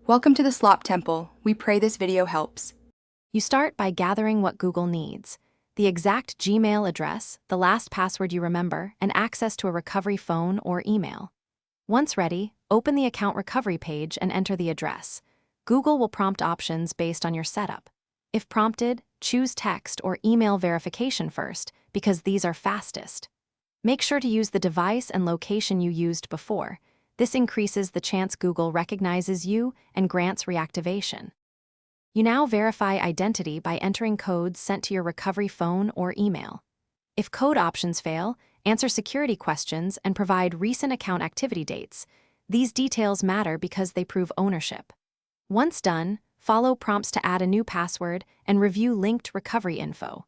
Welcome to the Slop Temple. We pray this video helps. You start by gathering what Google needs: the exact Gmail address, the last password you remember, and access to a recovery phone or email. Once ready, open the account recovery page and enter the address. Google will prompt options based on your setup. If prompted, choose text or email verification first, because these are fastest. Make sure to use the device and location you used before. This increases the chance Google recognizes you and grants reactivation. You now verify identity by entering codes sent to your recovery phone or email. If code options fail, answer security questions and provide recent account activity dates. These details matter because they prove ownership. Once done, follow prompts to add a new password and review linked recovery info.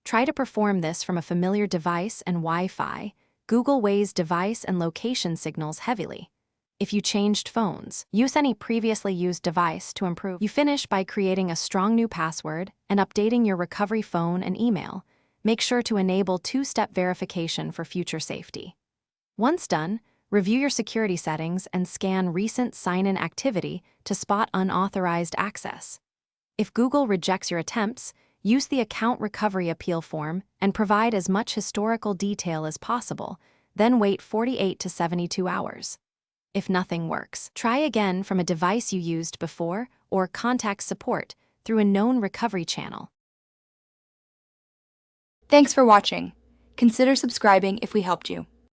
Try to perform this from a familiar device and Wi-Fi. Google weighs device and location signals heavily. If you changed phones, use any previously used device to improve. You finish by creating a strong new password and updating your recovery phone and email. Make sure to enable two-step verification for future safety. Once done, review your security settings and scan recent sign-in activity to spot unauthorized access. If Google rejects your attempts, use the Account Recovery Appeal form and provide as much historical detail as possible, then wait 48 to 72 hours. If nothing works, try again from a device you used before or contact support through a known recovery channel. Thanks for watching. Consider subscribing if we helped you.